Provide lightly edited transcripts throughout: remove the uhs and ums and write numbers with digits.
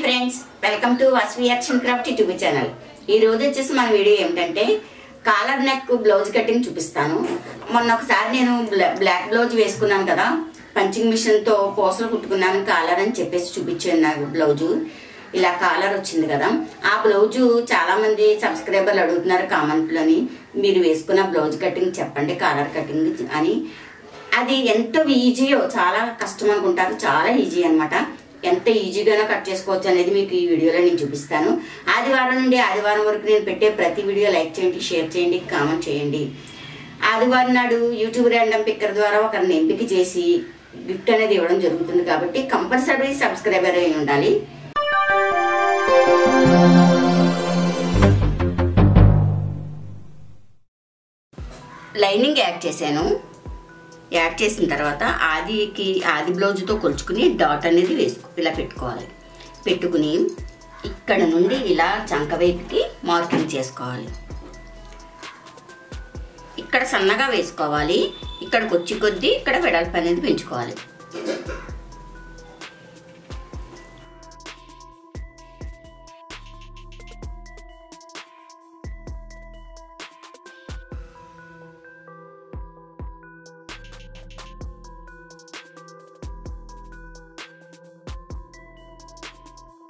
Friends, welcome to Vasavi arts and craft YouTube channel. ఈ రోజు వచ్చేసి మన వీడియో ఏమిటంటే కాలర్ నెక్ బ్లౌజ్ కటింగ్ చూపిస్తాను. మొన్న ఒకసారి నేను బ్లాక్ బ్లౌజ్ వేసుకున్నాను కదా, పంచింగ్ మిషన్ తో పూసలు కుట్టుకున్నాను కాలర్ అని చెప్పేసి చూపించాను. నాకు బ్లౌజు ఇలా కాలర్ వచ్చింది కదా, ఆ బ్లౌజు చాలా మంది సబ్స్క్రైబర్లు అడుగుతున్నారు కామెంట్లోని, మీరు వేసుకున్న బ్లౌజ్ కటింగ్ చెప్పండి కాలర్ కటింగ్ అని. అది ఎంత ఈజీయో, చాలా కష్టం అనుకుంటారు, చాలా ఈజీ అనమాట. ఎంత ఈజీగానో కట్ చేసుకోవచ్చు అనేది మీకు ఈ వీడియోలో నేను చూపిస్తాను. ఆదివారం నుండి ఆదివారం వరకు నేను పెట్టే ప్రతి వీడియో లైక్ చేయండి, షేర్ చేయండి, కామెంట్ చేయండి. ఆదివారం నాడు యూట్యూబ్ ర్యాండమ్ పిక్కర్ ద్వారా ఒకరిని ఎంపిక చేసి గిఫ్ట్ అనేది ఇవ్వడం జరుగుతుంది కాబట్టి కంపల్సరీ సబ్స్క్రైబర్ అయి ఉండాలి. లైనింగ్ యాడ్ చేశాను. యాడ్ చేసిన తర్వాత ఆది బ్లౌజ్తో కొలుచుకుని డాట్ అనేది ఇలా పెట్టుకోవాలి. పెట్టుకుని ఇక్కడ నుండి ఇలా చంక వైపుకి మార్కింగ్ చేసుకోవాలి. ఇక్కడ సన్నగా వేసుకోవాలి. ఇక్కడికి వచ్చి కొద్దీ ఇక్కడ వెడల్పు అనేది పెంచుకోవాలి.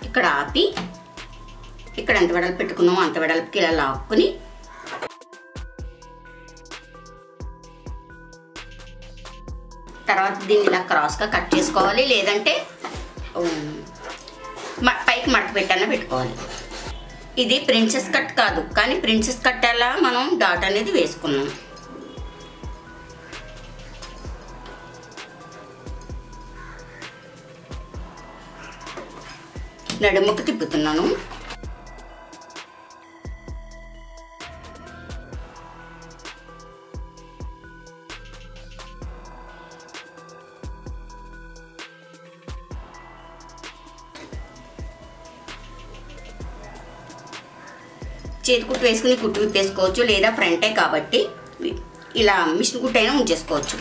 ఇక్కడ ఆపి ఇక్కడ ఎంత వెడల్పు పెట్టుకున్నామో అంత వెడల్పుకి ఇలా లాక్కుని తర్వాత దీన్ని ఇలా క్రాస్గా కట్ చేసుకోవాలి, లేదంటే పైకి మడత పెట్టాన పెట్టుకోవాలి. ఇది ప్రిన్సెస్ కట్ కాదు, కానీ ప్రిన్సెస్ కట్ అలా మనం డాట్ అనేది వేసుకున్నాం. నడుముకు తిప్పుతున్నాను. చేతి కుట్టు వేసుకుని కుట్టు విప్పేసుకోవచ్చు, లేదా ఫ్రంటే కాబట్టి ఇలా మిషన్ కుట్టు అయినా ఉంచేసుకోవచ్చు.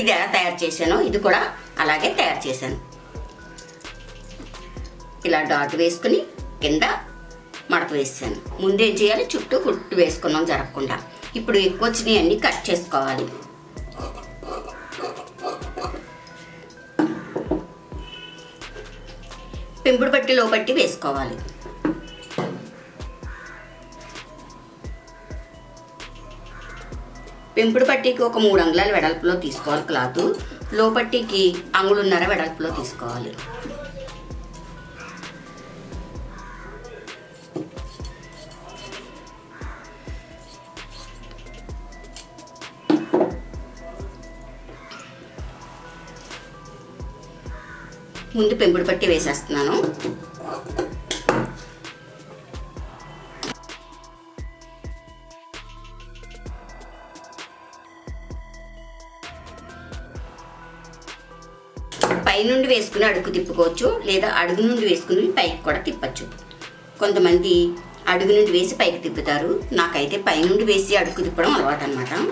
ఇది ఎలా తయారు చేశానో ఇది కూడా అలాగే తయారు చేశాను. ఇలా డాట్ వేసుకుని కింద మడత వేసాను. ముందేం చేయాలి, చుట్టూ కుట్టు వేసుకున్నాం జరగకుండా. ఇప్పుడు ఎక్కువ వచ్చినాయి అన్ని కట్ చేసుకోవాలి. పెంపుడు పట్టి లోపట్టి వేసుకోవాలి. పెంపుడు పట్టీకి ఒక 3 అంగుళాల వెడల్పులో తీసుకోవాలి క్లాత్. లోపట్టీకి 1.5 అంగుళం వెడల్పులో తీసుకోవాలి. ముందు పెంపుడు పట్టి వేసేస్తున్నాను. పై నుండి వేసుకుని అడుగు తిప్పుకోవచ్చు, లేదా అడుగు నుండి వేసుకుని పైకి కూడా తిప్పచ్చు. కొంతమంది అడుగు నుండి వేసి పైకి తిప్పుతారు, నాకైతే పై నుండి వేసి అడుగు తిప్పడం అలవాటు అన్నమాట.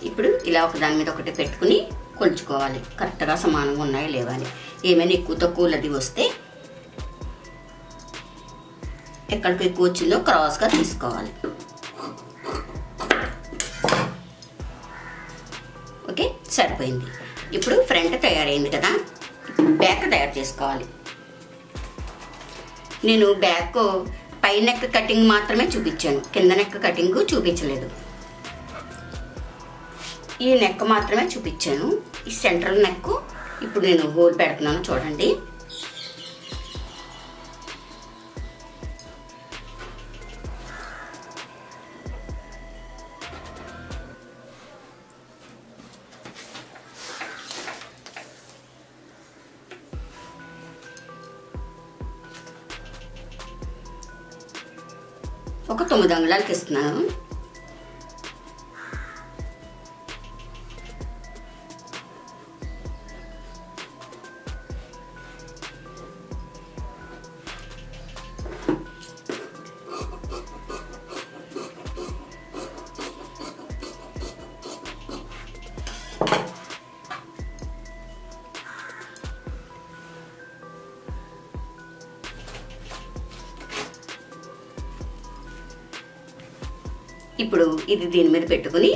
ఇప్పుడు ఇలా ఒక దాని మీద ఒకటి పెట్టుకుని కొలుచుకోవాలి, కరెక్ట్గా సమానంగా ఉన్నాయో లేవా అని. ఏమైనా ఎక్కువ తక్కువ అది వస్తే ఎక్కడికి ఎక్కువ వచ్చిందో క్రాస్గా తీసుకోవాలి. ఓకే, సరిపోయింది. ఇప్పుడు ఫ్రంట్ తయారైంది కదా, బ్యాక్ తయారు చేసుకోవాలి. నేను బ్యాక్ పై నెక్ కటింగ్ మాత్రమే చూపించాను, కింద నెక్ కటింగ్ చూపించలేదు. ఈ నెక్ మాత్రమే చూపించాను. ఈ సెంట్రల్ నెక్ ఇప్పుడు నేను హోల్ పెడుతున్నాను చూడండి. ఒక 9 అంగుళాలకి ఇస్తున్నాను. ఇప్పుడు ఇది దీని మీద పెట్టుకుని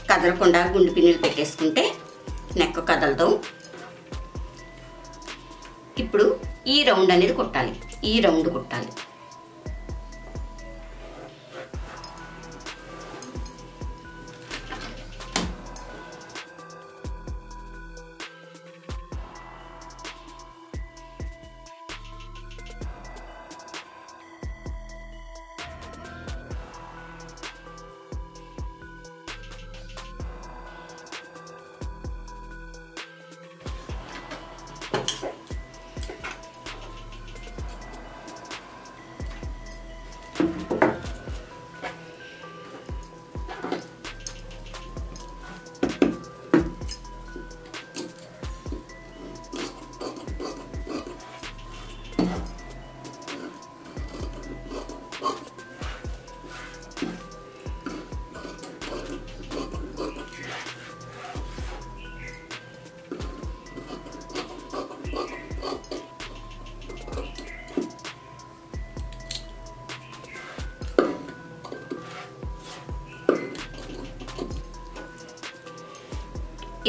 కదలకుండా గుండు పిన్నులు పెట్టేసుకుంటే నెక్ కదలదు. ఇప్పుడు ఈ రౌండ్ అనేది కుట్టాలి, ఈ రౌండ్ కుట్టాలి.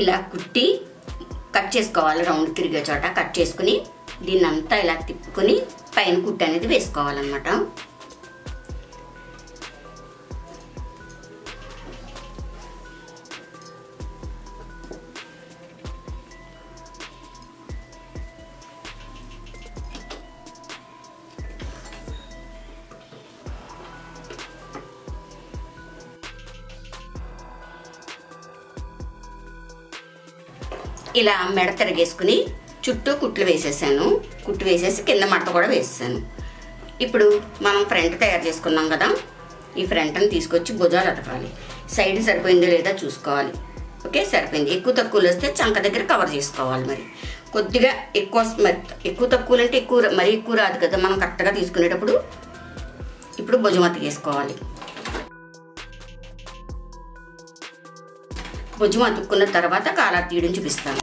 ఇలా కుట్టి కట్ చేసుకోవాలి. రౌండ్ తిరిగే చోట కట్ చేసుకుని దీన్ని అంతా ఇలా తిప్పుకొని పైన కుట్టి అనేది వేసుకోవాలన్నమాట. ఇలా మెడ తిరగేసుకుని చుట్టూ కుట్లు వేసేసాను. కుట్టు వేసేసి కింద మట్ట కూడా వేసేసాను. ఇప్పుడు మనం ఫ్రంట్ తయారు చేసుకున్నాం కదా, ఈ ఫ్రంట్ని తీసుకొచ్చి భుజాలు అతకాలి. సైడ్ సరిపోయిందో లేదా చూసుకోవాలి. ఓకే, సరిపోయింది. ఎక్కువ తక్కువలు వస్తే చంక దగ్గర కవర్ చేసుకోవాలి. మరి కొద్దిగా ఎక్కువ తక్కువలు అంటే మరీ ఎక్కువ రాదు కదా మనం కరెక్ట్గా తీసుకునేటప్పుడు. ఇప్పుడు భుజం అతికేసుకోవాలి. భుజం అతుక్కున్న తర్వాత కాలర్ తీయడం చూపిస్తాను.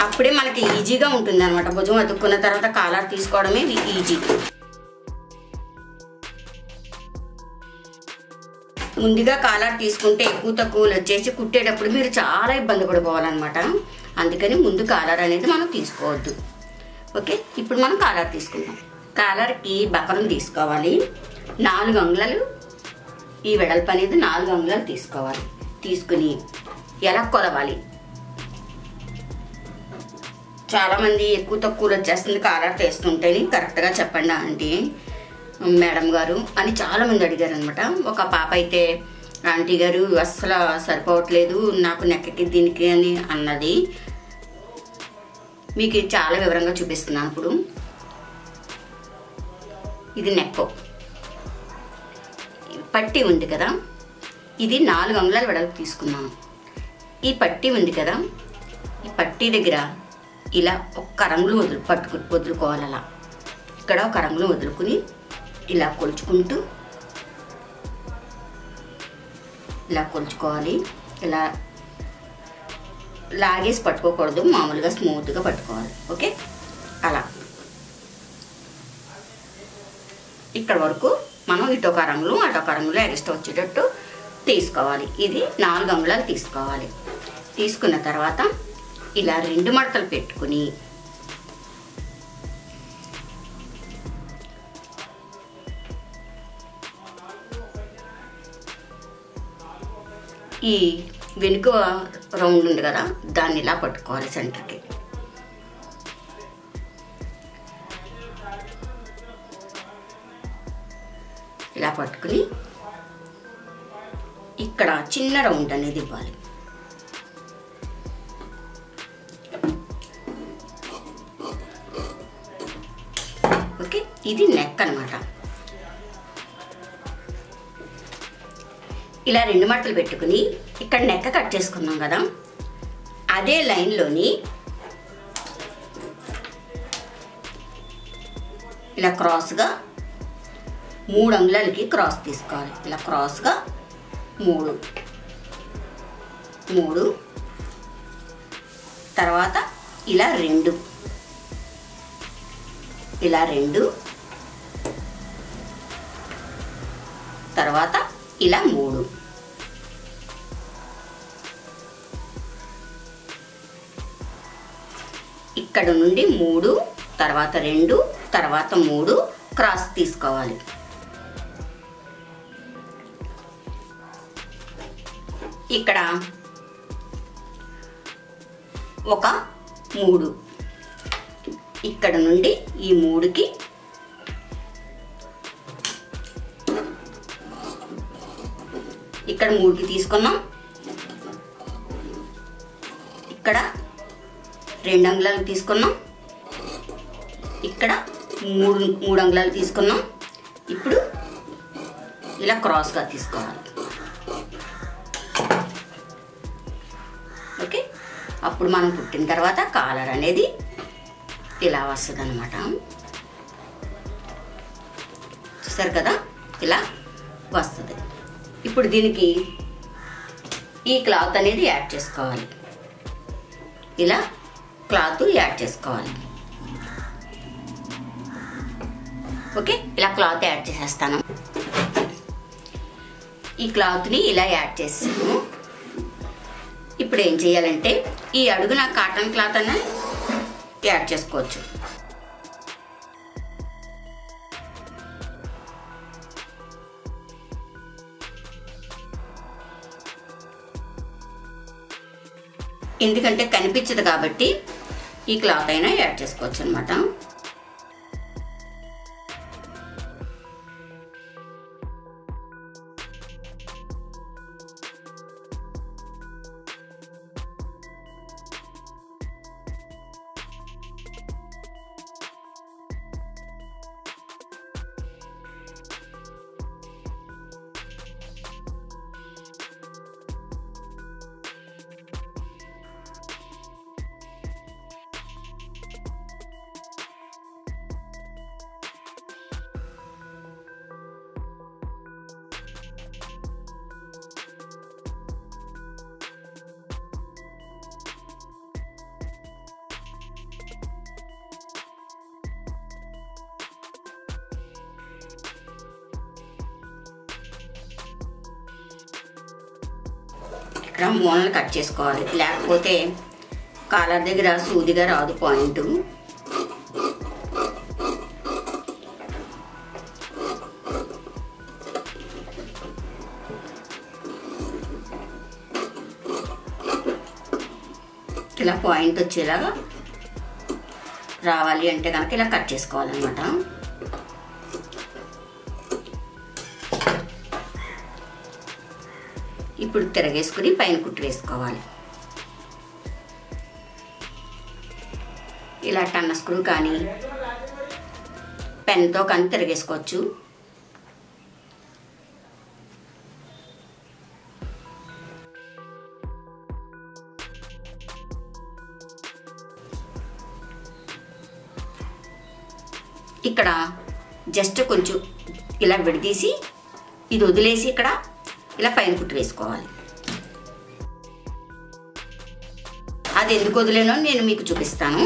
అప్పుడే మనకి ఈజీగా ఉంటుంది అనమాట. భుజం అతుక్కున్న తర్వాత కాలర్ తీసుకోవడమే ఈజీ. ముందుగా కాలర్ తీసుకుంటే ఎక్కువ తక్కువలు వచ్చేసి కుట్టేటప్పుడు మీరు చాలా ఇబ్బంది పడిపోవాలన్నమాట. అందుకని ముందు కాలర్ అనేది మనం తీసుకోవద్దు. ఓకే, ఇప్పుడు మనం కాలర్ తీసుకుందాం. కాలర్కి బకరం తీసుకోవాలి. 4 అంగుళాలు ఈ వెడల్పు అనేది 4 అంగుళాలు తీసుకోవాలి. తీసుకుని ఎలా కొలవాలి? చాలామంది ఎక్కువ తక్కువలు వచ్చేస్తుంది కాలర్ తీస్తుంటేనే కరెక్ట్గా చెప్పండి ఆంటీ మేడం గారు అని చాలామంది అడిగారు అనమాట. ఒక పాప అయితే ఆంటీ గారు అస్సలు సరిపోవట్లేదు నాకు నెక్కకి దీనికి అని అన్నది. మీకు చాలా వివరంగా చూపిస్తున్నాను. ఇప్పుడు ఇది నెక్ పట్టి ఉంది కదా, ఇది 4 అంగుళాల వెడల్పు తీసుకున్నాను. ఈ పట్టి ఉంది కదా, ఈ పట్టి దగ్గర ఇలా ఒక్క రంగులు వదులుకోవాలి. అలా ఇక్కడ ఒక రంగులు వదులుకుని ఇలా కొలుచుకుంటూ ఇలా కొలుచుకోవాలి. ఇలా లాగేసి పట్టుకోకూడదు, మామూలుగా స్మూత్గా పట్టుకోవాలి. ఓకే, అలా ఇక్కడ వరకు మనం ఇటొక రంగులు అటొక రంగులు ఎక్స్ట్రా వచ్చేటట్టు తీసుకోవాలి. ఇది 4 అంగుళాలు తీసుకోవాలి. తీసుకున్న తర్వాత ఇలా 2 మడతలు పెట్టుకుని ఈ వెనుక రౌండ్ ఉంది కదా, దాన్ని ఇలా పట్టుకోవాలి సెంటర్కి. ఇలా పట్టుకుని ఇక్కడ చిన్న రౌండ్ అనేది ఇవ్వాలి. ఓకే, ఇది నెక్ అన్నమాట. ఇలా 2 మడతలు పెట్టుకుని ఇక్కడ నెక్ కట్ చేసుకున్నాం కదా, అదే లైన్లోని ఇలా క్రాస్గా 3 అంగుళాలకి క్రాస్ తీసుకోవాలి. ఇలా క్రాస్గా 3 తర్వాత ఇలా 2 తర్వాత ఇలా 3 ఇక్కడ నుండి 3 తర్వాత 2 తర్వాత 3 క్రాస్ తీసుకోవాలి. ఇక్కడ ఒక 3 ఇక్కడ నుండి ఈ 3కి ఇక్కడ 3కి తీసుకున్నాం. ఇక్కడ 2 అంగుళాలు తీసుకున్నాం. ఇక్కడ 3 అంగుళాలు తీసుకున్నాం. ఇప్పుడు ఇలా క్రాస్గా తీసుకోవాలి. ఓకే, అప్పుడు మనం కుట్టిన తర్వాత కాలర్ అనేది ఇలా వస్తుంది అన్నమాట. చూసారు కదా, ఇలా వస్తుంది. ఇప్పుడు దీనికి ఈ క్లాత్ అనేది యాడ్ చేసుకోవాలి. ఇలా క్లాత్ యాడ్ చేసుకోవాలి. ఓకే, ఇలా క్లాత్ యాడ్ చేసేస్తాను. ఈ క్లాత్ని ఇలా యాడ్ చేసాను. ఇప్పుడు ఏం చేయాలంటే ఈ అడుగున కాటన్ క్లాత్ అన్న యాడ్ చేసుకోవచ్చు. ఎందుకంటే కనిపించదు కాబట్టి ఈ క్లాత్ అయినా యాడ్ చేసుకోవచ్చు అన్నమాట. ఇక్కడ మూలలు కట్ చేసుకోవాలి, లేకపోతే కాలర్ దగ్గర సూదిగా రాదు పాయింట్. ఇలా పాయింట్ వచ్చేలాగా రావాలి అంటే కనుక ఇలా కట్ చేసుకోవాలన్నమాట. ఇప్పుడు తిరగేసుకుని పైన కుట్టు వేసుకోవాలి. ఇలా టన్న స్క్రూ కానీ పెన్తో కానీ తిరగేసుకోవచ్చు. ఇక్కడ జస్ట్ కొంచెం ఇలా విడదీసి ఇది వదిలేసి ఇక్కడ ఇలా పైన కుట్టు వేసుకోవాలి. అది ఎందుకు వదిలేనో నేను మీకు చూపిస్తాను.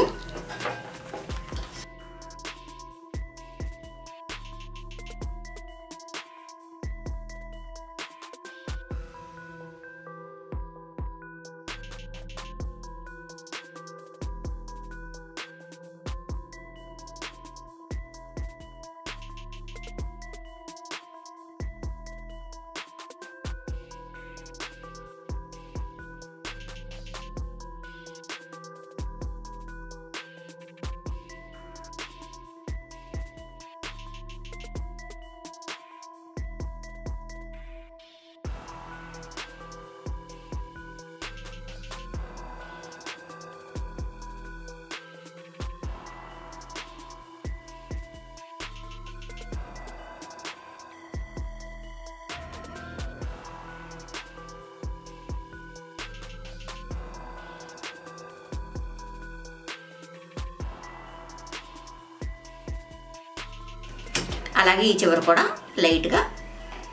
అలాగే ఈ చివర కూడా లైట్గా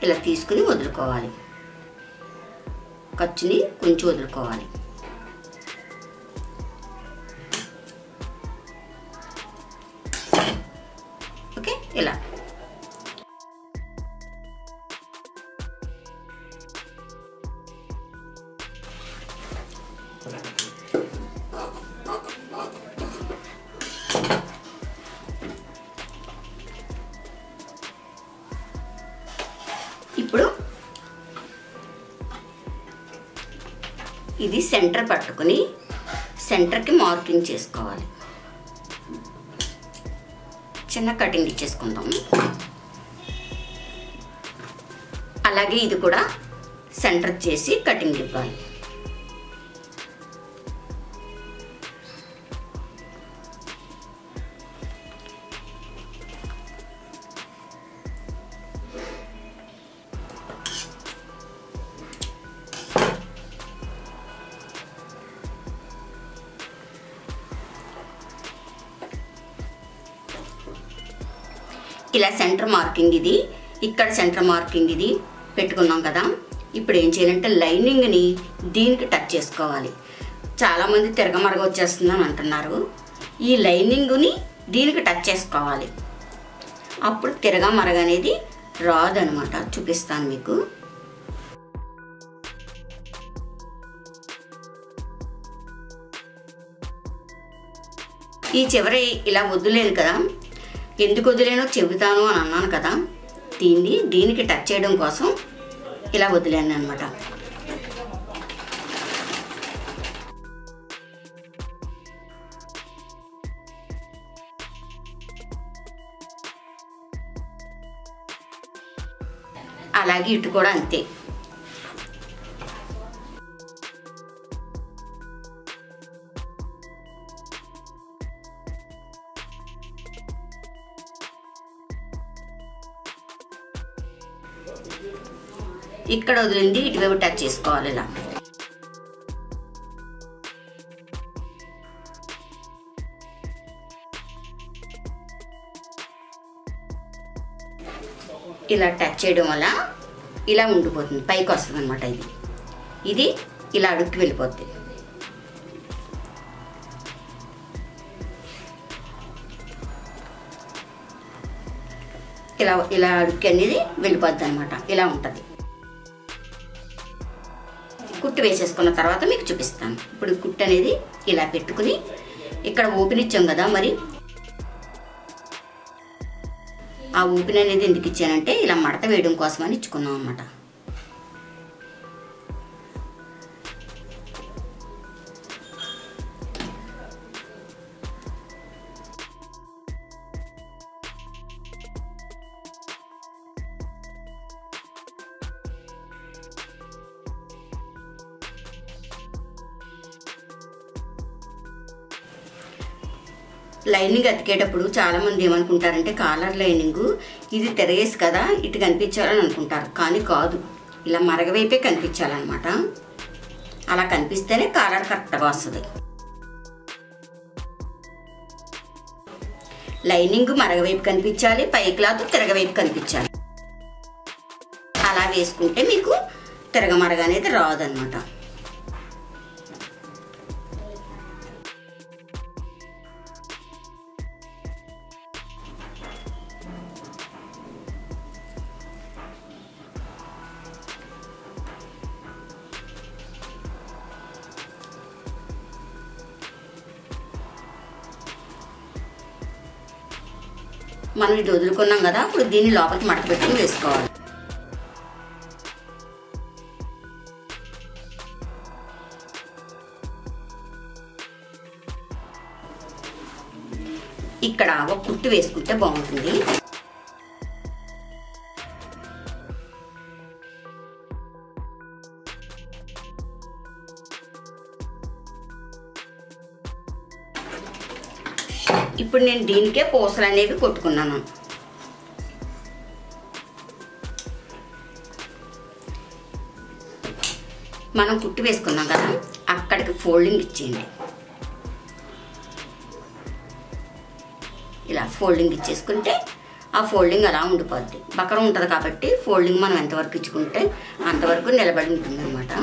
ఇలా తీసుకుని వదులుకోవాలి, ఖర్చుని కొంచెం వదులుకోవాలి. ఓకే, ఇలా ఇప్పుడు ఇది సెంటర్ పట్టుకుని సెంటర్కి మార్కింగ్ చేసుకోవాలి. చిన్న కటింగ్ ఇచ్చేసుకుందాము. అలాగే ఇది కూడా సెంటర్ చేసి కటింగ్ ఇవ్వాలి. ఇలా సెంటర్ మార్కింగ్ ఇది, ఇక్కడ సెంటర్ మార్కింగ్ ఇది పెట్టుకున్నాం కదా. ఇప్పుడు ఏం చేయాలంటే లైనింగ్ని దీనికి టచ్ చేసుకోవాలి. చాలామంది తిరగమరగ వచ్చేస్తుందని అంటున్నారు. ఈ లైనింగ్ని దీనికి టచ్ చేసుకోవాలి, అప్పుడు తిరగమరగ అనేది రాదనమాట. చూపిస్తాను మీకు. ఈ చివరి ఇలా వదిలేదు కదా, ఎందుకు వదిలేనో చెబుతాను అని అన్నాను కదా. దీనికి టచ్ చేయడం కోసం ఇలా వదిలేను అనమాట. అలాగే ఇటు కూడా అంతే. ఇక్కడ వదిలింది ఇటువైపు టచ్ చేసుకోవాలి. ఇలా ఇలా టచ్ చేయడం వల్ల ఇలా ఉండిపోతుంది, పైకి వస్తుంది అనమాట. ఇది ఇలా అడుక్కి వెళ్ళిపోద్ది. ఇలా అడుక్కి అనేది వెళ్ళిపోద్ది అనమాట. ఇలా ఉంటుంది. కుట్టు వేసేసుకున్న తర్వాత మీకు చూపిస్తాను. ఇప్పుడు కుట్టు అనేది ఇలా పెట్టుకుని ఇక్కడ ఓపెన్ ఇచ్చాం కదా, మరి ఆ ఓపెన్ అనేది ఎందుకు ఇచ్చానంటే ఇలా మడత వేయడం కోసం అని ఇచ్చుకున్నాం అన్నమాట. లైనింగ్ అతికేటప్పుడు చాలామంది ఏమనుకుంటారంటే కాలర్ లైనింగ్ ఇది తిరగేసి కదా ఇటు కనిపించాలని అనుకుంటారు. కానీ కాదు, ఇలా మరగవైపే కనిపించాలన్నమాట. అలా కనిపిస్తేనే కాలర్ కరెక్ట్గా వస్తుంది. లైనింగ్ మరగవైపు కనిపించాలి, పై క్లాత్ తిరగవైపు కనిపించాలి. అలా వేసుకుంటే మీకు తిరగమరగ అనేది రాదన్నమాట. మనం ఇది వదులుకున్నాం కదా, ఇప్పుడు దీన్ని లోపలికి మడత పెట్టుకుని వేసుకోవాలి. ఇక్కడ ఒక కుట్టు వేసుకుంటే బాగుంటుంది. ఇప్పుడు నేను దీనికే పూసలు అనేవి కొట్టుకున్నాను. మనం కుట్టి వేసుకున్నాం కదా, అక్కడికి ఫోల్డింగ్ ఇచ్చేయండి. ఇలా ఫోల్డింగ్ ఇచ్చేసుకుంటే ఆ ఫోల్డింగ్ అలా ఉండిపోద్ది. బకరం ఉంటుంది కాబట్టి ఫోల్డింగ్ మనం ఎంతవరకు ఇచ్చుకుంటే అంతవరకు నిలబడి ఉంటుంది అనమాట.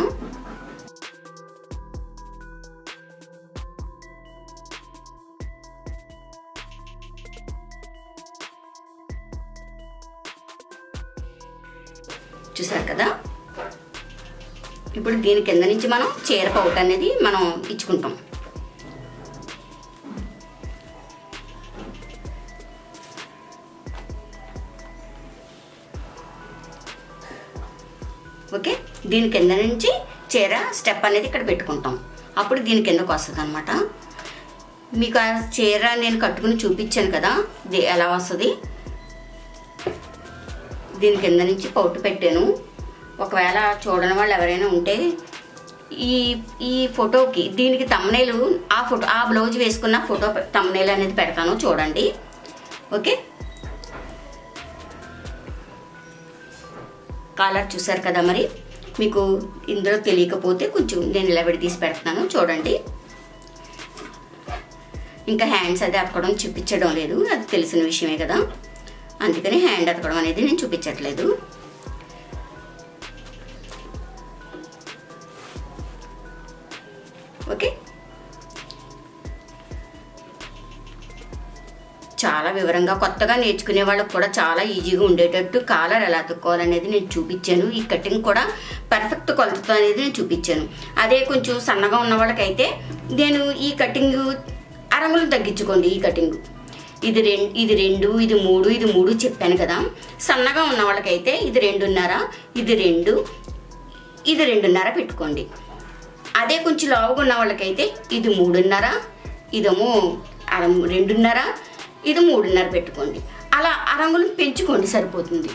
చూసారు కదా. ఇప్పుడు దీని కింద నుంచి మనం చీర పౌట్ అనేది మనం ఇచ్చుకుంటాం. ఓకే, దీని కింద నుంచి చీర స్టెప్ అనేది ఇక్కడ పెట్టుకుంటాం. అప్పుడు దీని కిందకు వస్తుంది అనమాట. మీకు ఆ చీర నేను కట్టుకుని చూపించాను కదా ఎలా వస్తుంది. దీని కింద నుంచి పౌట్ పెట్టాను. ఒకవేళ చూడని వాళ్ళు ఎవరైనా ఉంటే ఈ ఫోటోకి దీనికి తమ్నైల్ ఆ బ్లౌజ్ వేసుకున్న ఫోటో తమ్నైల్ అనేది పెడతాను చూడండి. ఓకే, కాలర్ చూసారు కదా. మరి మీకు ఇందులో తెలియకపోతే కొంచెం నేను ఇలా విడదీసి పెడతాను చూడండి. ఇంకా హ్యాండ్స్ అది అతకడం చూపించడం లేదు, అది తెలిసిన విషయమే కదా, అందుకని హ్యాండ్ అతకడం అనేది నేను చూపించట్లేదు. ఓకే, చాలా వివరంగా కొత్తగా నేర్చుకునే వాళ్ళకి కూడా చాలా ఈజీగా ఉండేటట్టు కాలర్ ఎలా అతుక్కోవాలనేది నేను చూపించాను. ఈ కటింగ్ కూడా పర్ఫెక్ట్ కొలత అనేది నేను చూపించాను. అదే కొంచెం సన్నగా ఉన్న వాళ్ళకైతే నేను ఈ కటింగ్ అరంగులు తగ్గించుకోండి. ఈ కటింగ్ ఇది 2, ఇది 3, ఇది 3 చెప్పాను కదా. సన్నగా ఉన్న వాళ్ళకైతే ఇది 2.5, ఇది 2, ఇది 2.5 పెట్టుకోండి. అదే కొంచెం లావుగా ఉన్న వాళ్ళకైతే ఇది 3.5, ఇదేమో 2.5, ఇది 3.5 పెట్టుకోండి. అలా అరంగులు పెంచుకోండి, సరిపోతుంది.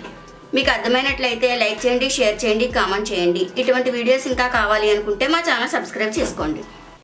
మీకు అర్థమైనట్లయితే లైక్ చేయండి, షేర్ చేయండి, కామెంట్ చేయండి. ఇటువంటి వీడియోస్ ఇంకా కావాలి అనుకుంటే మా ఛానల్ సబ్స్క్రైబ్ చేసుకోండి.